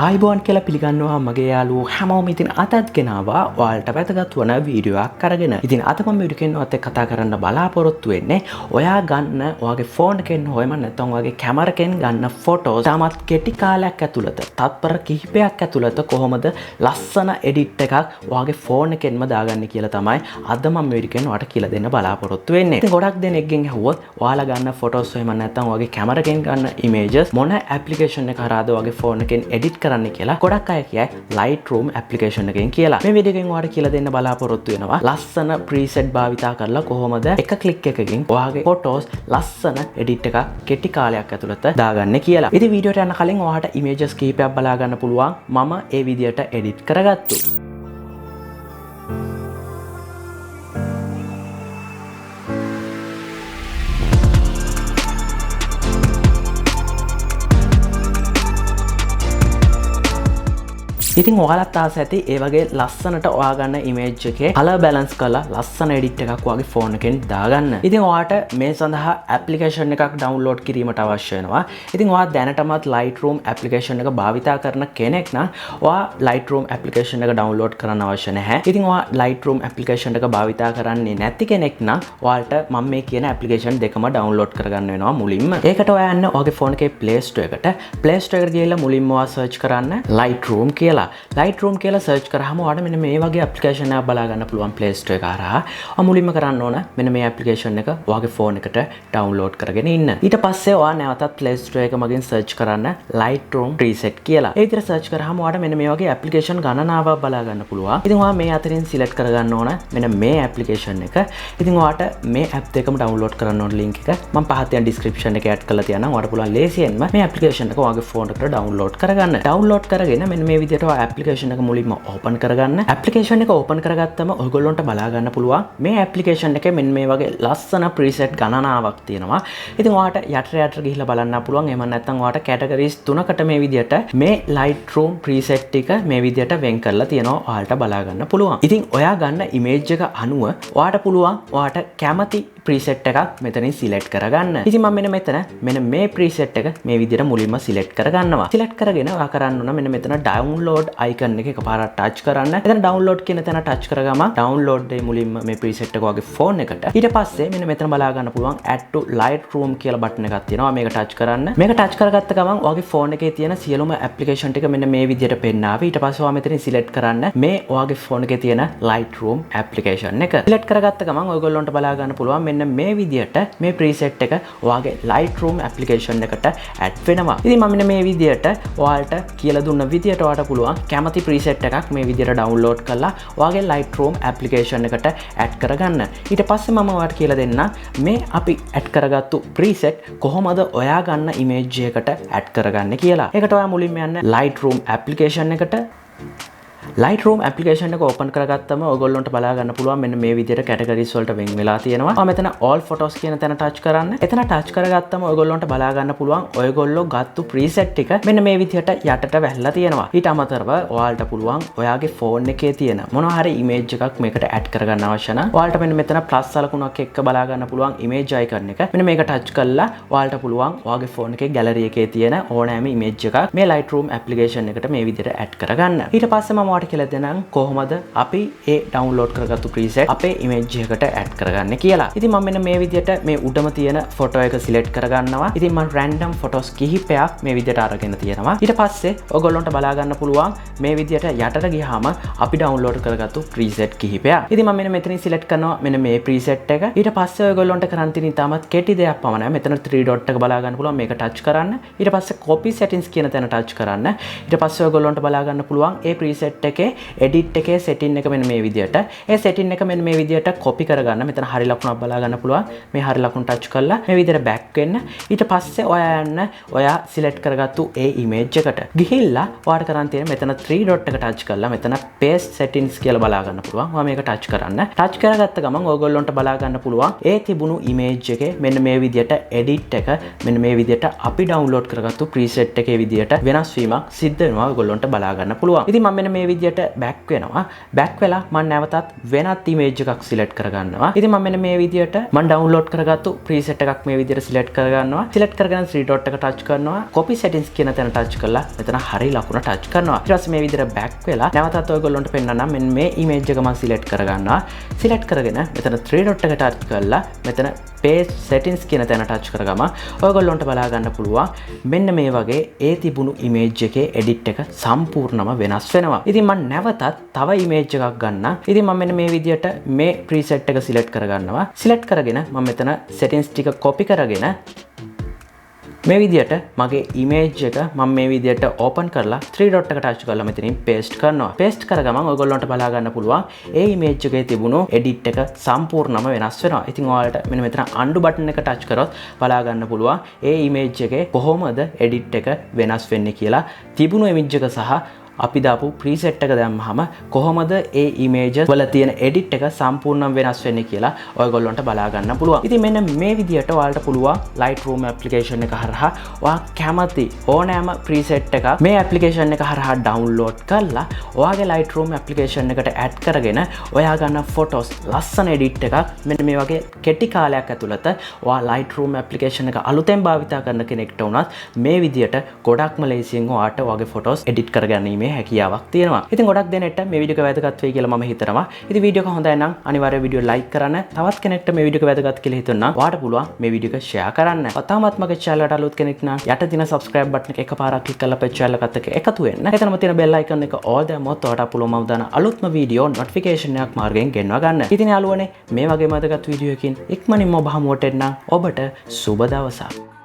ආයිබෝන් කියලා පිළිගන්නවා මගේ යාළුවෝ හැමෝම ඉතින් අතත් ගෙනාවා ඔයාලට වැදගත් වන වීඩියෝවක් අරගෙන. ඉතින් අද මම වීඩියෝ එකෙන් ඔයත් එක්ක කතා කරන්න බලාපොරොත්තු වෙන්නේ ඔයා ගන්න ඔයාගේ ෆෝන් එකෙන් හොයම නැත්නම් ඔයාගේ කැමරා එකෙන් ගන්න ෆොටෝස් තාමත් කෙටි කාලයක් ඇතුළත තත්පර කිහිපයක් ඇතුළත කොහොමද ලස්සන එඩිට් එකක් ඔයාගේ ෆෝන් එකෙන්ම දාගන්නේ කියලා තමයි අද මම වීඩියෝ එකෙන් ඔයාලට කියලා දෙන්න බලාපොරොත්තු වෙන්නේ. ඉතින් ගොඩක් දෙනෙක්ගෙන් ඇහුවොත් ඔයාලා ගන්න ෆොටෝස් එහෙම නැත්නම් ඔයාගේ කැමරා එකෙන් ගන්න ඉමේජස් මොන ඇප්ලිකේෂන් එක හරහාද ඔයාගේ ෆෝන් එකෙන් එඩිට් කරන්න කියලා ගොඩක් අය කියයි Lightroom application එකෙන් කියලා. මේ වීඩියෝ එකෙන් ඔයාලට කියලා දෙන්න බලාපොරොත්තු වෙනවා ලස්සන preset භාවිතා කරලා කොහොමද එක ක්ලික් එකකින් ඔයාගේ photos ලස්සන edit එකක් කෙටි කාලයක් ඇතුළත දාගන්නේ කියලා. ඉතින් වීඩියෝට යන්න කලින් ඔයාලට images කීපයක් බලා ගන්න පුළුවන්. මම ඒ විදියට edit කරගත්තු. ඉතින් ඔයාලත් ආස ඇති ඒ වගේ ලස්සනට ඔයා ගන්න ඉමේජ් එකේ කලර් බැලන්ස් කරලා ලස්සන එඩිට් එකක් ඔයාගේ ෆෝන් එකෙන් දාගන්න. ඉතින් ඔයාට මේ සඳහා ඇප්ලිකේෂන් එකක් ඩවුන්ලෝඩ් කිරීමට අවශ්‍ය වෙනවා. ඉතින් ඔයා දැනටමත් Lightroom ඇප්ලිකේෂන් එක භාවිතා කරන කෙනෙක් නම් ඔයා Lightroom ඇප්ලිකේෂන් එක ඩවුන්ලෝඩ් කරන්න අවශ්‍ය නැහැ. ඉතින් ඔයා Lightroom ඇප්ලිකේෂන් එක භාවිතා කරන්නේ නැති කෙනෙක් නම් ඔයාලට මම මේ කියන ඇප්ලිකේෂන් දෙකම ඩවුන්ලෝඩ් කරගන්න වෙනවා මුලින්ම. ඒකට ඔයා යන්න ඔයාගේ ෆෝන් එකේ Play Store එකට. Play Store එකට ගිහලා මුලින්ම ඔයා සර්ච් කරන්න Lightroom කියලා. Lightroom කියලා සර්ච් කරාම ඔයාලට මෙන්න මේ වගේ ඇප්ලිකේෂන් එකක් බලා ගන්න පුළුවන් Play Store එක හරහා. ඔයා මුලින්ම කරන්න ඕන මෙන්න මේ ඇප්ලිකේෂන් එක ඔයාගේ ෆෝන් එකට ඩවුන්ලෝඩ් කරගෙන ඉන්න. ඊට පස්සේ ඔයා නැවතත් Play Store එක මගින් සර්ච් කරන්න Lightroom preset කියලා. ඒ විදිහට සර්ච් කරාම ඔයාලට මෙන්න මේ වගේ ඇප්ලිකේෂන් ගණනාවක් බලා ගන්න පුළුවන්. ඉතින් ඔයා මේ අතරින් සිලෙක්ට් කරගන්න ඕන මෙන්න මේ ඇප්ලිකේෂන් එක. ඉතින් ඔයාට මේ ඇප් දෙකම ඩවුන්ලෝඩ් කරන්න ඕන link එක මම පහත තියෙන description එකේ add කරලා තියන්නම්. ඔයාලට පුළුවන් ලේසියෙන්ම මේ ඇප්ලිකේෂන් එක ඔයාගේ ෆෝන් එකට ඩවුන්ලෝඩ් කරගන්න. ඩවුන්ලෝඩ් කරගෙන මෙන්න මේ විදිහට ඇප්ලිකේෂන් එක මුලින්ම ඕපන් කරගන්න. ඇප්ලිකේෂන් එක ඕපන් කරගත්තම ඔයගොල්ලන්ට බලා ගන්න පුළුවන් මේ ඇප්ලිකේෂන් එකේ මෙන්න මේ වගේ ලස්සන preset ගණනාවක් තියෙනවා. ඉතින් ඔයාට යට ගිහිල්ලා බලන්න පුළුවන්. එහෙම නැත්නම් ඔයාට categories තුනකට මේ විදිහට මේ Lightroom preset ටික මේ විදිහට වෙන් කරලා තියෙනවා. ඔයාලට බලා ගන්න පුළුවන්. ඉතින් ඔයා ගන්න image එක අනුව ඔයාට පුළුවන් ඔයාට කැමති preset එකක් මෙතනින් select කරගන්න. ඉතින් මම මෙන්න මේ preset එක මේ විදිහට මුලින්ම select කරගන්නවා. select කරගෙන ඔයා කරන්න ඕන මෙන්න මෙතන download icon එක එකපාරට touch කරන්න. එතන download කියන තැන touch කරගම download දෙයි මුලින්ම මේ preset එක ඔයාගේ phone එකට. ඊට පස්සේ මෙන්න මෙතන බලා ගන්න පුළුවන් add to Lightroom කියලා button එකක් තියෙනවා. මේක touch කරන්න. මේක touch කරගත්ත ගමන් ඔයාගේ phone එකේ තියෙන සියලුම application ටික මෙන්න මේ විදිහට පෙන්නාවි. ඊට පස්සේ ඔයා මෙතනින් select කරන්න මේ ඔයාගේ phone එකේ තියෙන Lightroom application එක. select කරගත්ත ගමන් ඔයගොල්ලන්ට බලා ගන්න පුළුවන් මෙන්න මේ විදිහට මේ preset එක ඔයාගේ Lightroom application එකට add වෙනවා. ඉතින් මම මෙන්න මේ විදිහට ඔයාලට කියලා දුන්න විදිහට ඔයාලට පුළුවන් කැමති preset එකක් මේ විදිහට download කරලා ඔයාගේ Lightroom application එකට add කරගන්න. ඊට පස්සේ මම ඔයාලට කියලා දෙන්න මේ අපි add කරගත්තු preset කොහොමද ඔයා ගන්න image එකකට add කරගන්නේ කියලා. ඒකට ඔයා මුලින්ම යන්න Lightroom application එකට. Lightroom application එක open කරගත්තම ඔයගොල්ලන්ට බලා ගන්න පුළුවන් මෙන්න මේ විදිහට categories වලට වෙන් වෙලා තියෙනවා. මෙතන all photos කියන තැන touch කරන්න. එතන touch කරගත්තම ඔයගොල්ලන්ට බලා ගන්න පුළුවන් ඔයගොල්ලෝ ගත්තු preset ටික මෙන්න මේ විදිහට යටට වැහලා තියෙනවා. ඊට අමතරව ඔයාලට පුළුවන් ඔයාගේ phone එකේ තියෙන මොනවා හරි image එකක් මේකට add කරගන්න අවශ්‍ය නම් ඔයාලට මෙන්න මෙතන plus සලකුණක් එක්ක බලා ගන්න පුළුවන් image icon එක. මෙන්න මේක touch කරලා ඔයාලට පුළුවන් ඔයාගේ phone එකේ gallery එකේ තියෙන ඕනෑම image එකක් මේ Lightroom application එකට මේ විදිහට add කරගන්න. ඊට පස්සේ මම කියලා දෙනම් කොහොමද අපි ඒ ඩවුන්ලෝඩ් කරගත්තු preset අපේ image එකකට add කරගන්නේ කියලා. ඉතින් මම මෙන්න මේ විදිහට මේ උඩම තියෙන photo එක select කරගන්නවා. ඉතින් මම random photos කිහිපයක් මේ විදිහට අරගෙන තියෙනවා. ඊට පස්සේ ඔයගොල්ලන්ට බලා ගන්න පුළුවන් මේ විදිහට යටට ගියාම අපි ඩවුන්ලෝඩ් කරගත්තු preset කිහිපයක්. ඉතින් මම මෙන්න මෙතනින් select කරනවා මෙන්න මේ preset එක. ඊට පස්සේ ඔයගොල්ලන්ට කරන් තියෙන ඉතාමත් කෙටි දෙයක් පමණයි. මෙතන 3 dot එක බලා ගන්න පුළුවන්. මේක touch කරන්න. ඊට පස්සේ copy settings කියන තැන touch කරන්න. ඊට පස්සේ ඔයගොල්ලන්ට බලා ගන්න පුළුවන් ඒ preset එකේ edit එකේ setting එක මෙන්න මේ විදිහට. ඒ setting එක මෙන්න මේ විදිහට copy කරගන්න. මෙතන හරි ලකුණක් බලා ගන්න පුළුවන්. මේ හරි ලකුණ touch කරලා මේ විදිහට back වෙන්න. ඊට පස්සේ ඔයා යන්න ඔයා select කරගත්තු ඒ image එකට. ගිහිල්ලා ඔයාට කරන් තියෙන මෙතන 3 dot එක touch කරලා මෙතන paste settings කියලා බලා ගන්න පුළුවන්. ඔයා මේක touch කරන්න. touch කරගත්ත ගමන් ඔයගොල්ලන්ට බලා ගන්න පුළුවන් ඒ තිබුණු image එකේ මෙන්න මේ විදිහට edit එක මෙන්න මේ විදිහට අපි download කරගත්තු preset එකේ විදිහට වෙනස් වීමක් සිද්ධ වෙනවා ඔයගොල්ලන්ට බලා ගන්න පුළුවන්. ඉතින් මම මෙන්න මේ මේ විදියට බෑක් වෙනවා. බෑක් වෙලා මම නැවතත් වෙනත් ඉමේජ් එකක් සිලෙක්ට් කරගන්නවා. ඉතින් මම මෙන්න මේ විදියට මම ඩවුන්ලෝඩ් කරගත්තු ප්‍රීසෙට් එකක් මේ විදියට සිලෙක්ට් කරගන්නවා. සිලෙක්ට් කරගෙන 3 dot එක ටච් කරනවා. copy settings කියන තැන ටච් කරලා මෙතන හරි ලකුණ ටච් කරනවා. ඊට පස්සේ මේ විදියට බෑක් වෙලා නැවතත් ඔයගොල්ලන්ට පෙන්නන්නම් මෙන්න මේ ඉමේජ් එක මම සිලෙක්ට් කරගන්නවා. සිලෙක්ට් කරගෙන මෙතන 3 dot එක ටච් කරලා මෙතන page settings කියන තැන ටච් කරගම ඔයගොල්ලන්ට බලා ගන්න පුළුවන් මෙන්න මේ වගේ ඒ තිබුණු ඉමේජ් එකේ edit එක සම්පූර්ණම වෙනස් වෙනවා. ඉතින් මම නැවතත් තව ඉමේජ් එකක් ගන්න. ඉතින් මම මෙන්න මේ විදියට මේ preset එක සිලෙක්ට් කරගන්නවා. සිලෙක්ට් කරගෙන මම මෙතන settings ටික copy කරගෙන මේ විදියට මගේ ඉමේජ් එක මම මේ විදියට ඕපන් කරලා 3 dot එක ටච් කරලා මෙතනින් paste කරනවා. paste කරගමන් ඔයගොල්ලන්ට බලා ගන්න පුළුවන් ඒ ඉමේජ් එකේ තිබුණු edit එක සම්පූර්ණම වෙනස් වෙනවා. ඉතින් ඔයාලට මෙන්න මෙතන undo button එක ටච් කරොත් බලා ගන්න පුළුවන් ඒ ඉමේජ් එකේ කොහොමද edit එක වෙනස් වෙන්නේ කියලා. තිබුණු ඉමේජ් එක සහ අපි දාපු preset එක දැම්මහම කොහොමද ඒ images වල තියෙන edit එක සම්පූර්ණයෙන් වෙනස් වෙන්නේ කියලා ඔයගොල්ලන්ට බලා ගන්න පුළුවන්. ඉතින් මෙන්න මේ විදියට ඔයාලට පුළුවන් Lightroom application එක හරහා ඔයා කැමති ඕනෑම preset එකක් මේ application එක හරහා download කරලා ඔයාගේ Lightroom application එකට add කරගෙන ඔයා ගන්න photos ලස්සන edit එකක් මෙන්න මේ වගේ කෙටි කාලයක් ඇතුළත ඔයා Lightroom application එක අලුතෙන් භාවිතා කරන කෙනෙක්ට උනත් මේ විදියට ගොඩක්ම ලේසියෙන් ඔයාට ඔයාගේ photos edit කරගන්න හැකියාවක් තියෙනවා. ඉතින් ගොඩක් දෙනෙක්ට මේ වීඩියෝ එක වැදගත් වෙයි කියලා මම හිතනවා. ඉතින් වීඩියෝ එක හොඳයි නම් අනිවාර්යයෙන් වීඩියෝ ලයික් කරන්න. තවත් කෙනෙක්ට මේ වීඩියෝ එක වැදගත් කියලා හිතුණා නම් ඔයාට පුළුවන් මේ වීඩියෝ එක ෂෙයා කරන්න. තාමත් මගේ channel එකට අලුත් කෙනෙක් නම් යට තියෙන subscribe button එක එකපාරක් ක්ලික් කරලා අපේ channel එකත් එක්ක එකතු වෙන්න. එතනම තියෙන bell icon එක all දැම්මොත් ඔයාට පුළුවන් මම දාන අලුත්ම වීඩියෝ notification එකක් මාර්ගයෙන් ගෙන්වා ගන්න. ඉතින් යාළුවනේ මේ වගේ වැදගත් වීඩියෝ එකකින් ඉක්මනින්ම ඔබ හමුවට එන්න ඔබට සුබ දවසක්.